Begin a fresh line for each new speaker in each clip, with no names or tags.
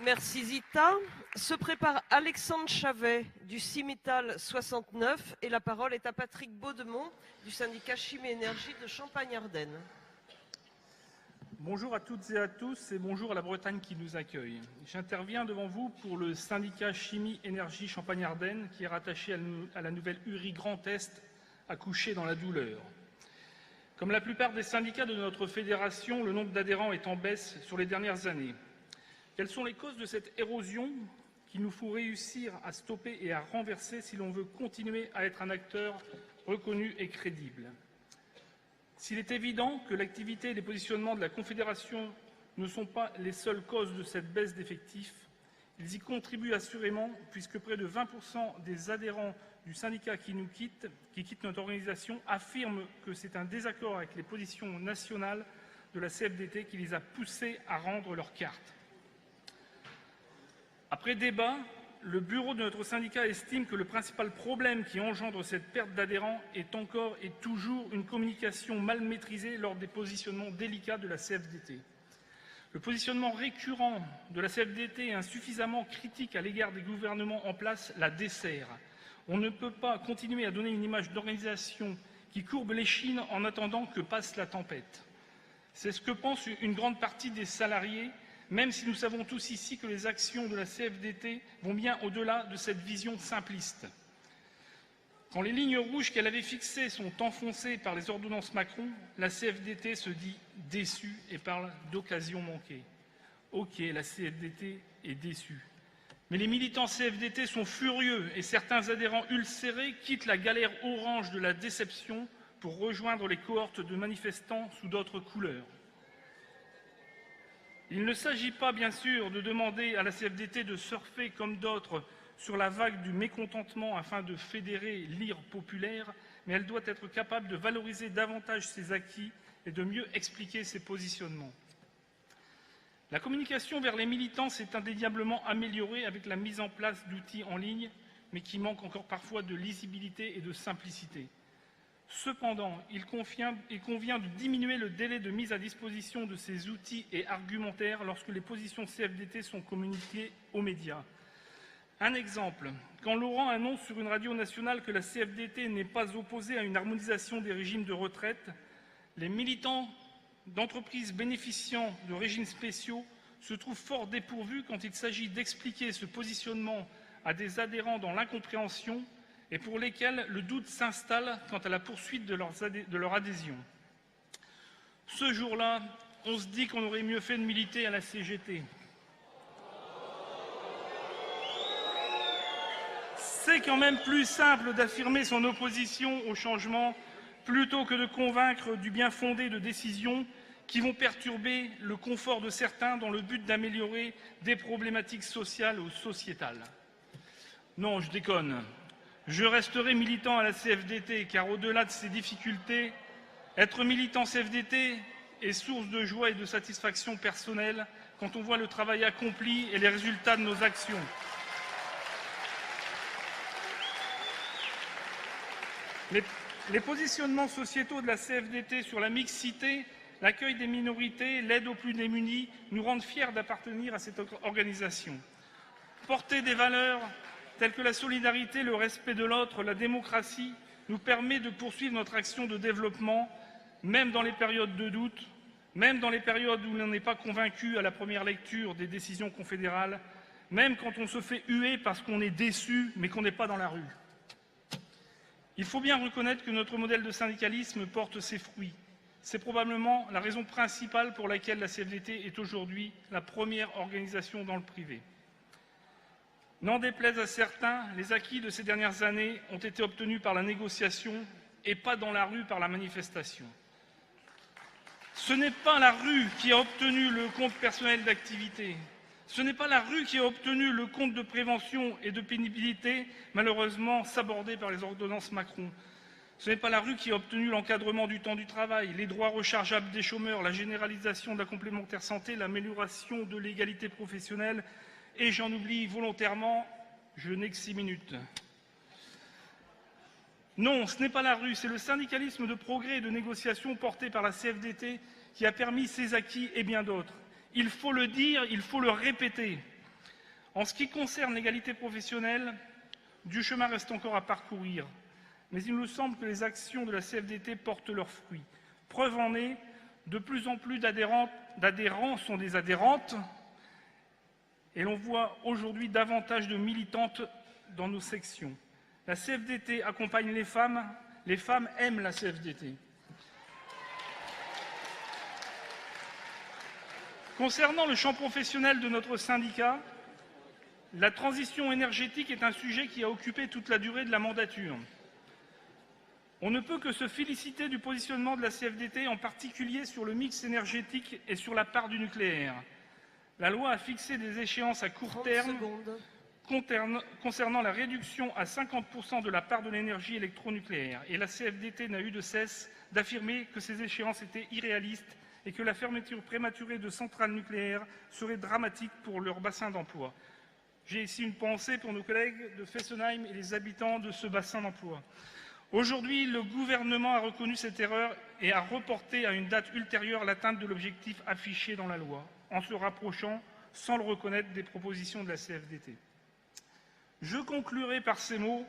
Merci Zita. Se prépare Alexandre Chavet du Cimital 69 et la parole est à Patrick Baudemont du syndicat Chimie Énergie de Champagne-Ardenne.
Bonjour à toutes et à tous et bonjour à la Bretagne qui nous accueille. J'interviens devant vous pour le syndicat Chimie Énergie Champagne-Ardenne qui est rattaché à la nouvelle URI Grand Est accouchée dans la douleur. Comme la plupart des syndicats de notre fédération, le nombre d'adhérents est en baisse sur les dernières années. Quelles sont les causes de cette érosion qu'il nous faut réussir à stopper et à renverser si l'on veut continuer à être un acteur reconnu et crédible? S'il est évident que l'activité et les positionnements de la Confédération ne sont pas les seules causes de cette baisse d'effectifs, ils y contribuent assurément puisque près de 20% des adhérents du syndicat qui quittent notre organisation affirment que c'est un désaccord avec les positions nationales de la CFDT qui les a poussés à rendre leur carte. Après débat, le bureau de notre syndicat estime que le principal problème qui engendre cette perte d'adhérents est encore et toujours une communication mal maîtrisée lors des positionnements délicats de la CFDT. Le positionnement récurrent de la CFDT est insuffisamment critique à l'égard des gouvernements en place la dessert. On ne peut pas continuer à donner une image d'organisation qui courbe l'échine en attendant que passe la tempête. C'est ce que pense une grande partie des salariés, même si nous savons tous ici que les actions de la CFDT vont bien au-delà de cette vision simpliste. Quand les lignes rouges qu'elle avait fixées sont enfoncées par les ordonnances Macron, la CFDT se dit déçue et parle d'occasion manquée. Ok, la CFDT est déçue. Mais les militants CFDT sont furieux et certains adhérents ulcérés quittent la galère orange de la déception pour rejoindre les cohortes de manifestants sous d'autres couleurs. Il ne s'agit pas, bien sûr, de demander à la CFDT de surfer comme d'autres sur la vague du mécontentement afin de fédérer l'ire populaire, mais elle doit être capable de valoriser davantage ses acquis et de mieux expliquer ses positionnements. La communication vers les militants s'est indéniablement améliorée avec la mise en place d'outils en ligne, mais qui manquent encore parfois de lisibilité et de simplicité. Cependant, il convient de diminuer le délai de mise à disposition de ces outils et argumentaires lorsque les positions CFDT sont communiquées aux médias. Un exemple, quand Laurent annonce sur une radio nationale que la CFDT n'est pas opposée à une harmonisation des régimes de retraite, les militants d'entreprises bénéficiant de régimes spéciaux se trouvent fort dépourvus quand il s'agit d'expliquer ce positionnement à des adhérents dans l'incompréhension et pour lesquels le doute s'installe quant à la poursuite de leur adhésion. Ce jour-là, on se dit qu'on aurait mieux fait de militer à la CGT. C'est quand même plus simple d'affirmer son opposition au changement plutôt que de convaincre du bien fondé de décisions qui vont perturber le confort de certains dans le but d'améliorer des problématiques sociales ou sociétales. Non, je déconne. Je resterai militant à la CFDT, car au-delà de ces difficultés, être militant CFDT est source de joie et de satisfaction personnelle quand on voit le travail accompli et les résultats de nos actions. Les positionnements sociétaux de la CFDT sur la mixité, l'accueil des minorités, l'aide aux plus démunis nous rendent fiers d'appartenir à cette organisation. Porter des valeurs telles que la solidarité, le respect de l'autre, la démocratie, nous permet de poursuivre notre action de développement, même dans les périodes de doute, même dans les périodes où l'on n'est pas convaincu à la première lecture des décisions confédérales, même quand on se fait huer parce qu'on est déçu, mais qu'on n'est pas dans la rue. Il faut bien reconnaître que notre modèle de syndicalisme porte ses fruits. C'est probablement la raison principale pour laquelle la CFDT est aujourd'hui la première organisation dans le privé. N'en déplaise à certains, les acquis de ces dernières années ont été obtenus par la négociation et pas dans la rue par la manifestation. Ce n'est pas la rue qui a obtenu le compte personnel d'activité. Ce n'est pas la rue qui a obtenu le compte de prévention et de pénibilité, malheureusement sabordé par les ordonnances Macron. Ce n'est pas la rue qui a obtenu l'encadrement du temps du travail, les droits rechargeables des chômeurs, la généralisation de la complémentaire santé, l'amélioration de l'égalité professionnelle, et j'en oublie volontairement, je n'ai que 6 minutes. Non, ce n'est pas la rue, c'est le syndicalisme de progrès et de négociation porté par la CFDT qui a permis ces acquis et bien d'autres. Il faut le dire, il faut le répéter. En ce qui concerne l'égalité professionnelle, du chemin reste encore à parcourir, mais il nous semble que les actions de la CFDT portent leurs fruits. Preuve en est, de plus en plus d'adhérents sont des adhérentes, et l'on voit aujourd'hui davantage de militantes dans nos sections. La CFDT accompagne les femmes aiment la CFDT. Concernant le champ professionnel de notre syndicat, la transition énergétique est un sujet qui a occupé toute la durée de la mandature. On ne peut que se féliciter du positionnement de la CFDT, en particulier sur le mix énergétique et sur la part du nucléaire. La loi a fixé des échéances à court terme concernant la réduction à 50% de la part de l'énergie électronucléaire. Et la CFDT n'a eu de cesse d'affirmer que ces échéances étaient irréalistes et que la fermeture prématurée de centrales nucléaires serait dramatique pour leur bassin d'emploi. J'ai ici une pensée pour nos collègues de Fessenheim et les habitants de ce bassin d'emploi. Aujourd'hui, le gouvernement a reconnu cette erreur et a reporté à une date ultérieure l'atteinte de l'objectif affiché dans la loi, en se rapprochant, sans le reconnaître, des propositions de la CFDT. Je conclurai par ces mots.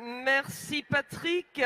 Merci Patrick.